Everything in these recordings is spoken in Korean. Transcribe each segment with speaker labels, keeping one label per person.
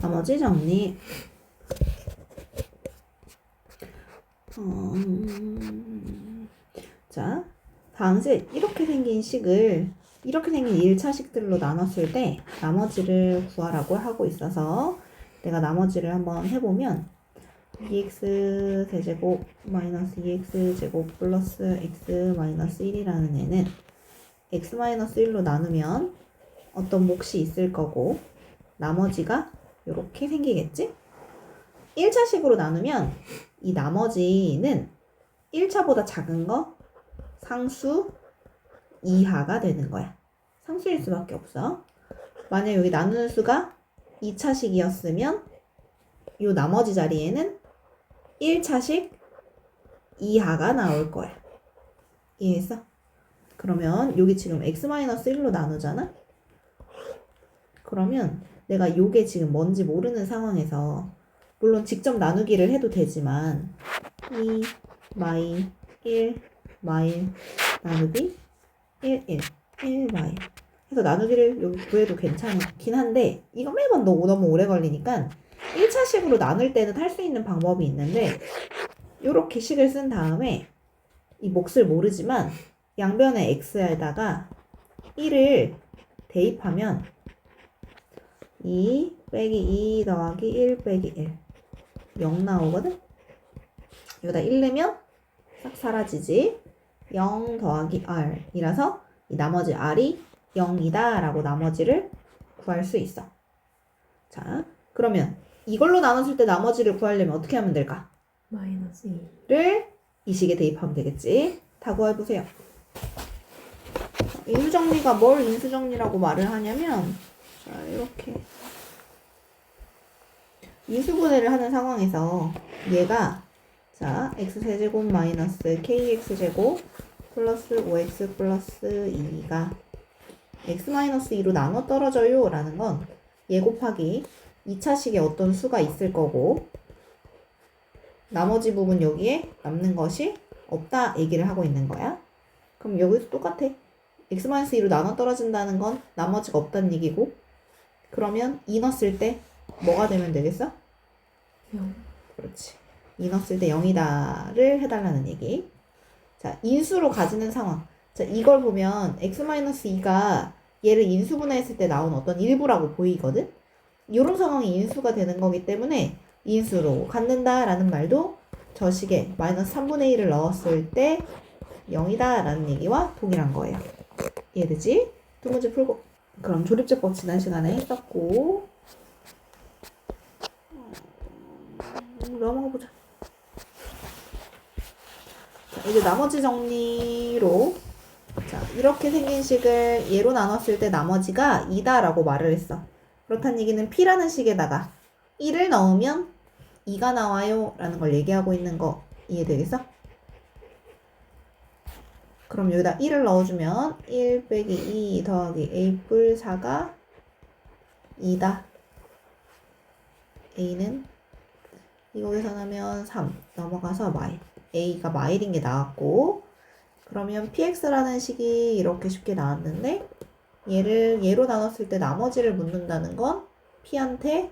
Speaker 1: 나머지 정리. 자, 다음에 이렇게 생긴 식을 이렇게 생긴 1차식들로 나눴을 때 나머지를 구하라고 하고 있어서 내가 나머지를 한번 해보면 2x 세제곱 마이너스 2x 제곱 플러스 x 마이너스 1이라는 애는 x 마이너스 1로 나누면 어떤 몫이 있을 거고 나머지가 이렇게 생기겠지? 1차식으로 나누면 이 나머지는 1차보다 작은 거 상수 이하가 되는 거야. 상수일 수밖에 없어. 만약 여기 나누는 수가 2차식이었으면 이 나머지 자리에는 1차식 이하가 나올 거야. 이해했어? 그러면 여기 지금 x-1로 나누잖아? 그러면 내가 요게 지금 뭔지 모르는 상황에서 물론 직접 나누기를 해도 되지만 2 마이 1 마일 나누기 1 마일 해서 나누기를 여기 구해도 괜찮긴 한데 이거 매번 너무 오래 걸리니까 1차식으로 나눌 때는 할 수 있는 방법이 있는데 요렇게 식을 쓴 다음에 이 몫을 모르지만 양변의 x에다가 1을 대입하면 2 빼기 2 더하기 1 빼기 1 0 나오거든? 여기다 1 내면 싹 사라지지. 0 더하기 r 이라서 이 나머지 r이 0이다 라고 나머지를 구할 수 있어. 자, 그러면 이걸로 나눴을 때 나머지를 구하려면 어떻게 하면 될까?
Speaker 2: 마이너스
Speaker 1: 2를 이 식에 대입하면 되겠지. 다 구해보세요. 인수정리가 뭘 인수정리라고 말을 하냐면 자, 이렇게 인수분해를 하는 상황에서 얘가 자 x세제곱 마이너스 kx제곱 플러스 5x 플러스 2가 x 마이너스 2로 나눠 떨어져요 라는 건 얘 곱하기 2차식에 어떤 수가 있을 거고 나머지 부분 여기에 남는 것이 없다 얘기를 하고 있는 거야. 그럼 여기서 똑같아. x 마이너스 2로 나눠 떨어진다는 건 나머지가 없다는 얘기고 그러면 2 넣었을 때 뭐가 되면 되겠어?
Speaker 2: 0.
Speaker 1: 그렇지. 2 넣었을 때 0이다를 해달라는 얘기. 자, 인수로 가지는 상황. 자, 이걸 보면 x-2가 얘를 인수분해했을 때 나온 어떤 일부라고 보이거든? 이런 상황이 인수가 되는 거기 때문에 인수로 갖는다라는 말도 저 식에 마이너스 3분의 1을 넣었을 때 0이다 라는 얘기와 동일한 거예요. 이해되지? 두 문제 풀고. 그럼 조립제법 지난 시간에 했었고 넘어가 보자. 자, 이제 나머지 정리로 자 이렇게 생긴 식을 얘로 나눴을 때 나머지가 2다 라고 말을 했어. 그렇다는 얘기는 P라는 식에다가 1을 넣으면 2가 나와요 라는 걸 얘기하고 있는 거 이해되겠어? 그럼 여기다 1을 넣어주면 1 빼기 2 더하기 a 뿔 4가 2다. a는 이거 계산하면 3 넘어가서 마일. a가 마일인 게 나왔고 그러면 px라는 식이 이렇게 쉽게 나왔는데 얘를 얘로 나눴을 때 나머지를 묻는다는 건 p한테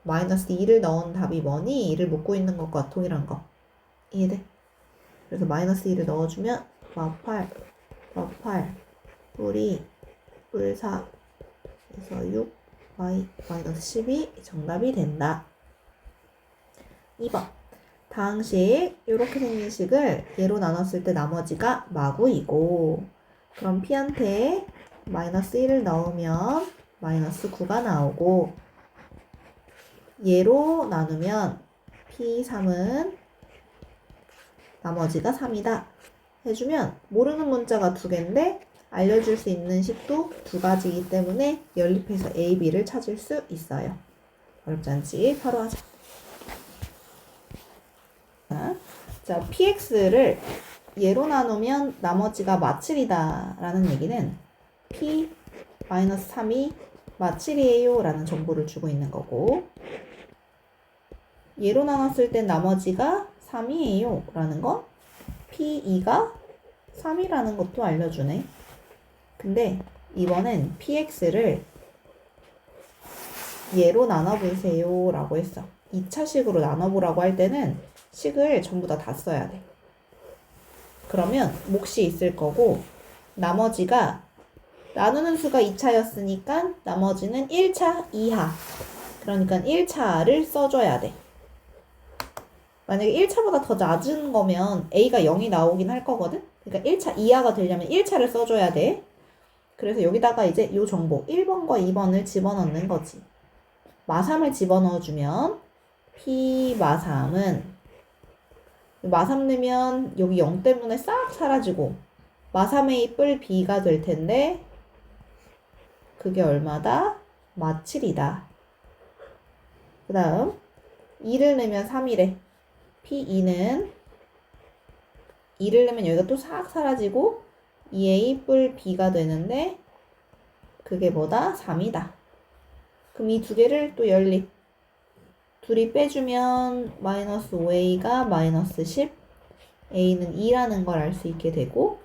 Speaker 1: 마이너스 2를 넣은 답이 뭐니? 2를 묻고 있는 것과 동일한 거. 이해돼? 그래서 마이너스 2를 넣어주면 마8 뿔이 뿔 4 그래서 6 마이너스 12 정답이 된다. 2번 다항식 이렇게 생긴 식을 얘로 나눴을 때 나머지가 마구이고 그럼 p한테 마이너스 1을 넣으면 마이너스 9가 나오고 얘로 나누면 p3은 나머지가 3이다 해주면 모르는 문자가 2개인데 알려줄 수 있는 식도 2가지이기 때문에 연립해서 A, B를 찾을 수 있어요. 어렵지 않지? 바로 하자. 자, PX를 얘로 나누면 나머지가 마7이다 라는 얘기는 P-3이 마7이에요 라는 정보를 주고 있는 거고 얘로 나눴을 땐 나머지가 3이에요 라는 건 P2가 3이라는 것도 알려주네. 근데 이번엔 PX를 얘로 나눠보세요 라고 했어. 2차식으로 나눠보라고 할 때는 식을 전부 다 써야 돼. 그러면 몫이 있을 거고 나머지가 나누는 수가 2차였으니까 나머지는 1차 이하. 그러니까 1차를 써줘야 돼. 만약에 1차보다 더 낮은 거면 A가 0이 나오긴 할 거거든? 그러니까 1차 이하가 되려면 1차를 써줘야 돼. 그래서 여기다가 이제 요 정보 1번과 2번을 집어넣는 거지. 마3을 집어넣어주면 P 마3은 마3 넣으면 여기 0 때문에 싹 사라지고 마3A 뿔 B가 될 텐데 그게 얼마다? 마7이다. 그 다음 2를 넣으면 3이래. P2는 2를 넣으면 여기가 또 싹 사라지고 2A 뿔 B가 되는데 그게 뭐다? 3이다. 그럼 이 두 개를 또 열리. 둘이 빼주면 마이너스 5A가 마이너스 10, A는 2라는 걸 알 수 있게 되고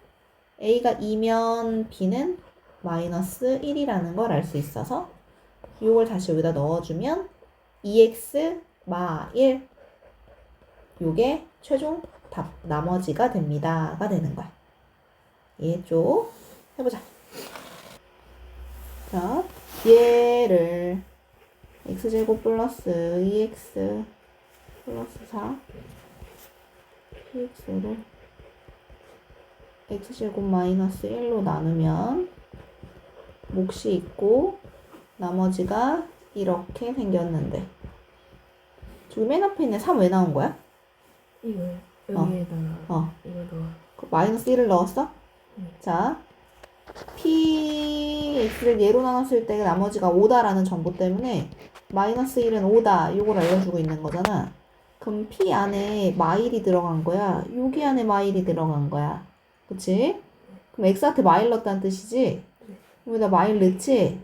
Speaker 1: A가 2면 B는 마이너스 1이라는 걸 알 수 있어서 이걸 다시 여기다 넣어주면 2x 마 1 요게 최종 답 나머지가 됩니다가 되는 거야. 얘쪽 해보자. 자, 얘를 x제곱 플러스 2x 플러스 4 px를 x제곱 마이너스 1로 나누면 몫이 있고 나머지가 이렇게 생겼는데 저기 맨 앞에 있는 3 왜 나온 거야?
Speaker 2: 이거 여기에다가 이거 넣어.
Speaker 1: 마이너스 1을 넣었어? 자, px를 얘로 나눴을 때 나머지가 5다라는 정보 때문에 마이너스 1은 5다 이걸 알려주고 있는 거잖아. 그럼 p 안에 마일이 들어간 거야. 여기 안에 마일이 들어간 거야. 그치? 그럼 x한테 마일 넣었다는 뜻이지? 여기다 마일 넣지?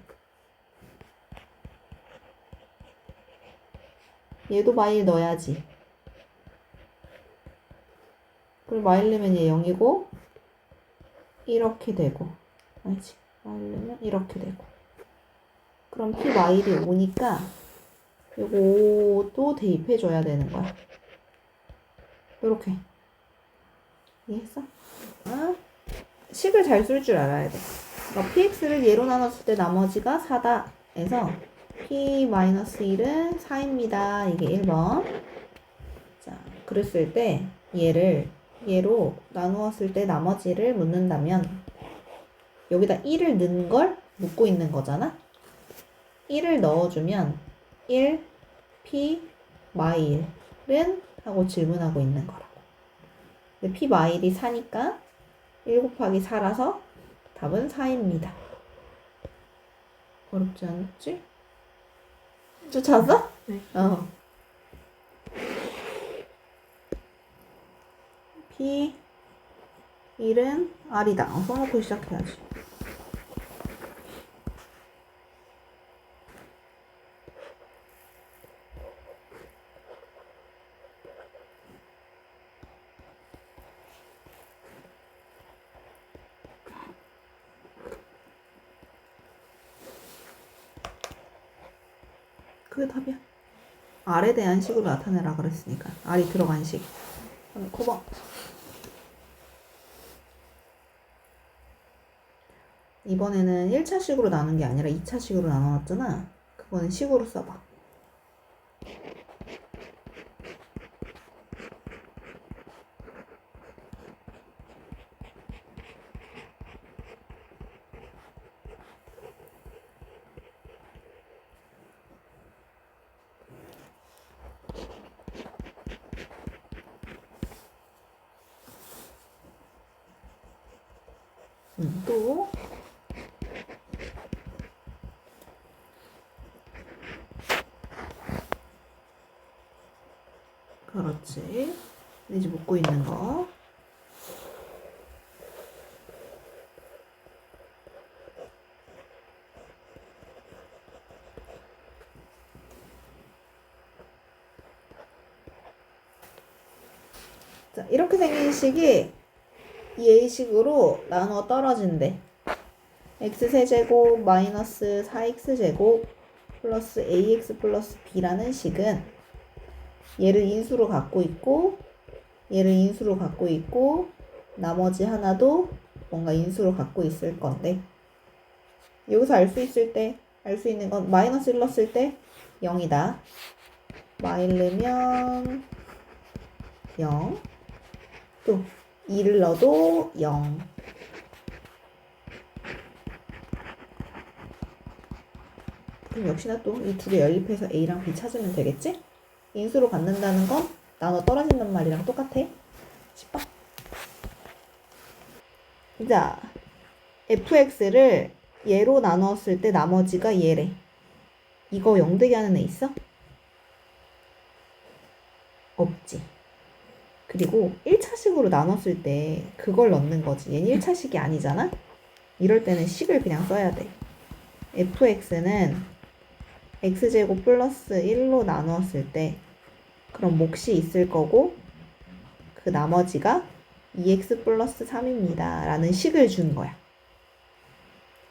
Speaker 1: 얘도 마일 넣어야지. 그럼 마일 넣으면 얘 0이고 이렇게 되고 아니지 마일 넣으면 이렇게 되고 그럼 p 마일이 5니까 요것도 대입해줘야 되는 거야. 요렇게 이해했어? 식을 잘 쓸 줄 알아야 돼. 그러니까 px를 얘로 나눴을 때 나머지가 4다 해서 p-1은 4입니다. 이게 1번. 자, 그랬을 때 얘를 얘로 나누었을 때 나머지를 묻는다면 여기다 1을 넣은 걸 묻고 있는 거잖아. 1을 넣어주면 1 p 마일은 하고 질문하고 있는 거라고. 근데 p 마일이 4니까 1 곱하기 4라서 답은 4입니다. 어렵지 않지? 쫓아왔어?
Speaker 2: 네.
Speaker 1: P 1은 R이다. 써놓고 시작해야지. 그게 답이야. R에 대한 식으로 나타내라 그랬으니까. R이 들어간 식. 그럼 9번. 이번에는 1차식으로 나눈 게 아니라 2차식으로 나눠놨잖아. 그거는 식으로 써봐. 또 그렇지. 이제 묶고 있는 거. 자, 이렇게 생긴 식이 이 A식으로 나누어 떨어진대. x세제곱 마이너스 4x제곱 플러스 ax 플러스 b라는 식은 얘를 인수로 갖고 있고 얘를 인수로 갖고 있고 나머지 하나도 뭔가 인수로 갖고 있을 건데 여기서 알 수 있을 때 알 수 있는 건 마이너스 1 넣었을 때 0이다. 마이르면 0. 또 2를 넣어도 0. 그럼 역시나 또 이 두 개 연립해서 A랑 B 찾으면 되겠지? 인수로 갖는다는 건 나눠 떨어진단 말이랑 똑같아. 10번. 자, fx를 얘로 나눴을 때 나머지가 얘래. 이거 0 되게 하는 애 있어? 없지. 그리고 1차식으로 나눴을 때 그걸 넣는 거지. 얘는 1차식이 아니잖아? 이럴 때는 식을 그냥 써야 돼. fx는 x제곱 플러스 1로 나누었을 때 그럼 몫이 있을 거고 그 나머지가 2x 플러스 3입니다. 라는 식을 준 거야.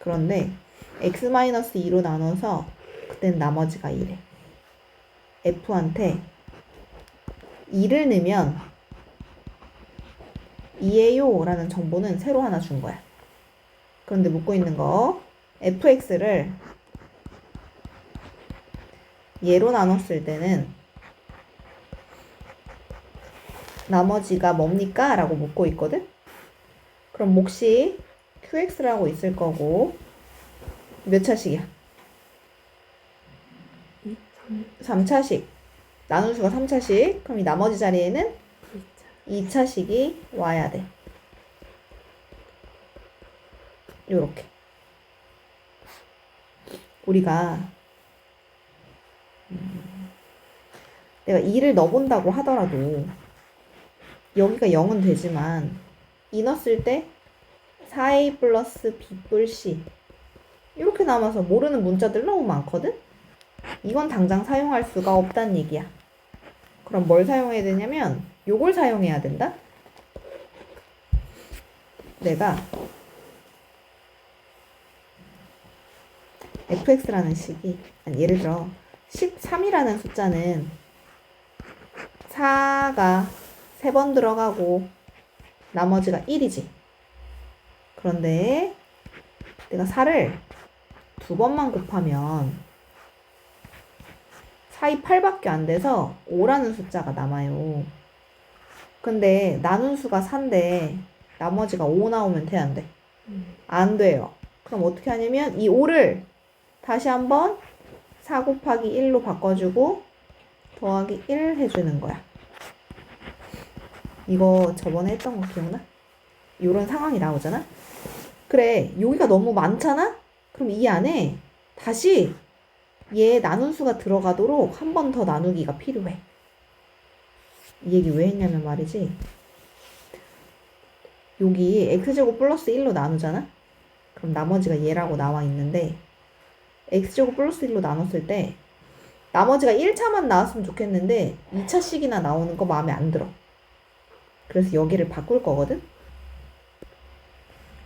Speaker 1: 그런데 x-2로 나눠서 그땐 나머지가 2래. f한테 2를 넣으면 2예요 라는 정보는 새로 하나 준 거야. 그런데 묻고 있는 거 fx를 얘로 나눴을 때는 나머지가 뭡니까? 라고 묻고 있거든? 그럼 몫이 qx라고 있을 거고 몇 차식이야? 3차식. 나눈수가 3차식. 그럼 이 나머지 자리에는 2차식이 와야 돼. 요렇게. 우리가 내가 2를 넣어본다고 하더라도 여기가 0은 되지만 2 넣었을 때 4a 플러스 b 뿔 c 이렇게 남아서 모르는 문자들 너무 많거든? 이건 당장 사용할 수가 없다는 얘기야. 그럼 뭘 사용해야 되냐면 요걸 사용해야 된다. 내가 fx라는 식이 예를 들어 13이라는 숫자는 4가 3번 들어가고 나머지가 1이지. 그런데 내가 4를 2번만 곱하면 4이 8밖에 안 돼서 5라는 숫자가 남아요. 근데 나눈 수가 4인데 나머지가 5 나오면 돼, 안 돼? 안 돼요. 그럼 어떻게 하냐면 이 5를 다시 한번 4 곱하기 1로 바꿔주고 더하기 1 해주는 거야. 이거 저번에 했던 거 기억나? 이런 상황이 나오잖아? 그래, 여기가 너무 많잖아? 그럼 이 안에 다시 얘 나눈 수가 들어가도록 한 번 더 나누기가 필요해. 이 얘기 왜 했냐면 말이지. 여기 x제곱 플러스 1로 나누잖아? 그럼 나머지가 얘라고 나와 있는데 x제곱 플러스 1로 나눴을 때 나머지가 1차만 나왔으면 좋겠는데 2차씩이나 나오는 거 마음에 안 들어. 그래서 여기를 바꿀 거거든?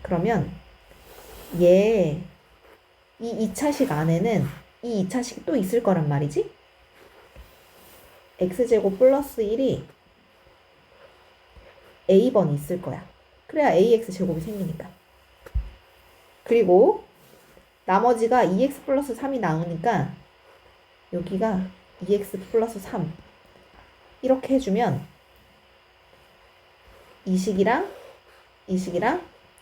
Speaker 1: 그러면 이 2차식 안에는 이 2차식이 또 있을 거란 말이지? x제곱 플러스 1이 a번이 있을 거야. 그래야 ax제곱이 생기니까. 그리고 나머지가 2x 플러스 3이 나오니까 여기가 2x 플러스 3 이렇게 해주면 이 식이랑 이 식이랑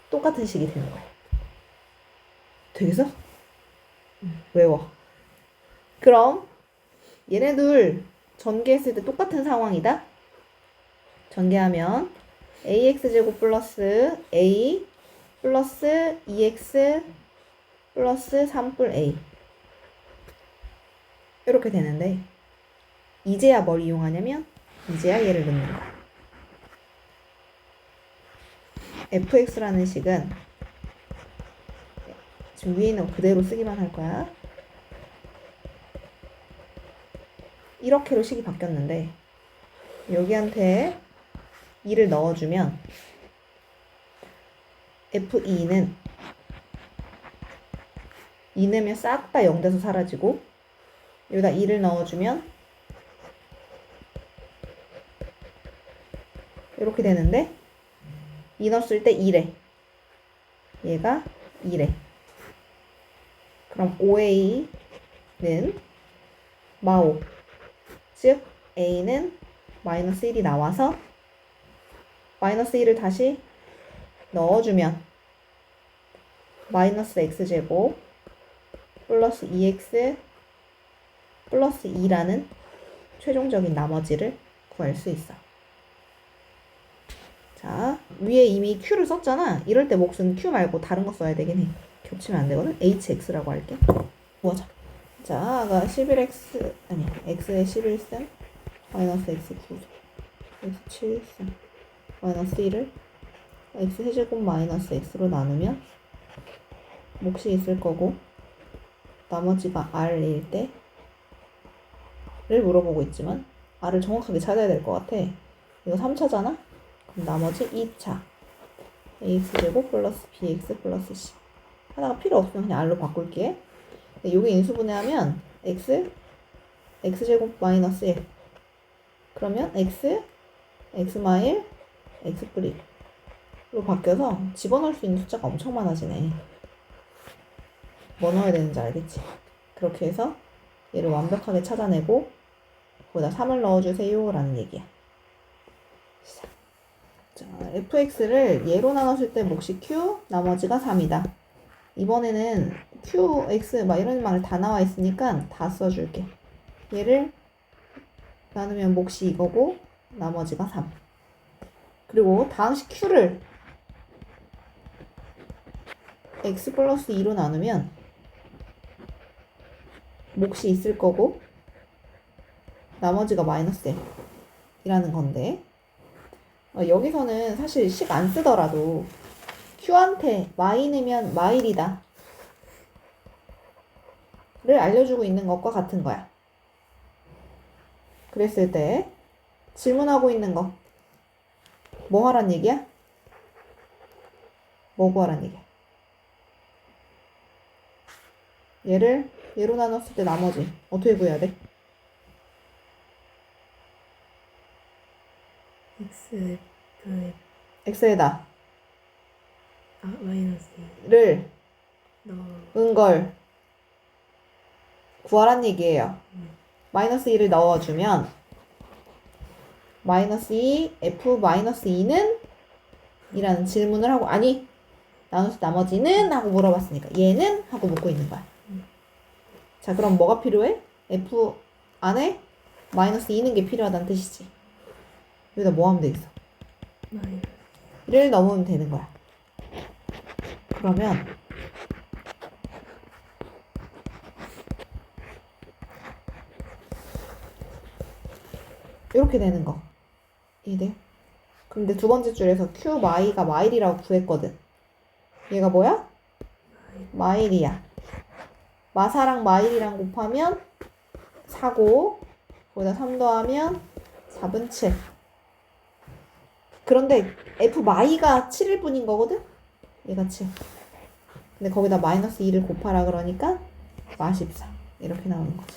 Speaker 1: 똑같은 식이 되는 거야. 되겠어? 외워. 그럼 얘네들 전개했을 때 똑같은 상황이다. 전개하면 ax제곱 플러스 a 플러스 2x 플러스 3뿔 a 이렇게 되는데 이제야 뭘 이용하냐면 이제야 얘를 넣는 거야. fx라는 식은 지금 위에 있는 거 그대로 쓰기만 할 거야. 이렇게로 식이 바뀌었는데 여기한테 2를 넣어주면 f2는 2 넣으면 싹 다 0 돼서 사라지고 여기다 2를 넣어주면 이렇게 되는데 2 넣었을 때 2래. 얘가 2래. 그럼 5a는 마오. 즉 a는 마이너스 1이 나와서 마이너스 1을 다시 넣어주면 마이너스 x제곱 플러스 2x 플러스 2라는 최종적인 나머지를 구할 수 있어. 자, 위에 이미 q를 썼잖아. 이럴 때 몫은 q 말고 다른 거 써야 되긴 해. 겹치면 안 되거든. hx라고 할게. 모아자. 자, 아까 11x 아니 x의 11승 마이너스 x 9승 x 7승 마이너스 1을 x 세제곱 마이너스 x로 나누면 몫이 있을 거고 나머지가 r일 때를 물어보고 있지만 r을 정확하게 찾아야 될 것 같아. 이거 3차잖아? 그럼 나머지 2차 ax제곱 플러스 bx 플러스 c 하나가 필요 없으면 그냥 r로 바꿀게. 여기 인수분해하면 x제곱 마이너스 1 그러면 x 마일 x 플 1로 바뀌어서 집어넣을 수 있는 숫자가 엄청 많아지네. 뭐 넣어야 되는지 알겠지? 그렇게 해서 얘를 완벽하게 찾아내고 거기다 3을 넣어주세요 라는 얘기야. 자, fx를 얘로 나눴을 때 몫이 q, 나머지가 3이다. 이번에는 q, x 막 이런 말을 다 나와 있으니까 다 써줄게. 얘를 나누면 몫이 이거고 나머지가 3. 그리고 다항식 q를 x 플러스 2로 나누면 몫이 있을 거고 나머지가 마이너스 1이라는 건데 여기서는 사실 식 안 쓰더라도 q한테 마이너면 마일이다 를 알려주고 있는 것과 같은 거야. 그랬을 때 질문하고 있는 거 뭐 하란 얘기야? 뭐 구하란 얘기야? 얘로 나눴을 때 나머지 어떻게 구해야 돼? x에다
Speaker 2: 마이너스
Speaker 1: 를
Speaker 2: 넣어.
Speaker 1: 걸 구하란 얘기예요. 마이너스 2를 넣어주면 마이너스 2 f 마이너스 2는 이라는 질문을 하고 아니 나눠서 나머지는 하고 물어봤으니까 얘는 하고 묻고 있는 거야. 자, 그럼 뭐가 필요해? f 안에 마이너스 2는 게 필요하다는 뜻이지. 여기다 뭐 하면 되겠어? 를 넣으면 되는 거야. 그러면 이렇게 되는 거 이해돼? 근데 두 번째 줄에서 q 마이가 마일이라고 구했거든. 얘가 뭐야? 마일이야. 마사랑 마일이랑 곱하면 4고 거기다 3 더하면 4분 7. 그런데 f 마이가 7일 뿐인 거거든? 얘가 7. 근데 거기다 마이너스 2를 곱하라 그러니까 마 14. 이렇게 나오는 거지.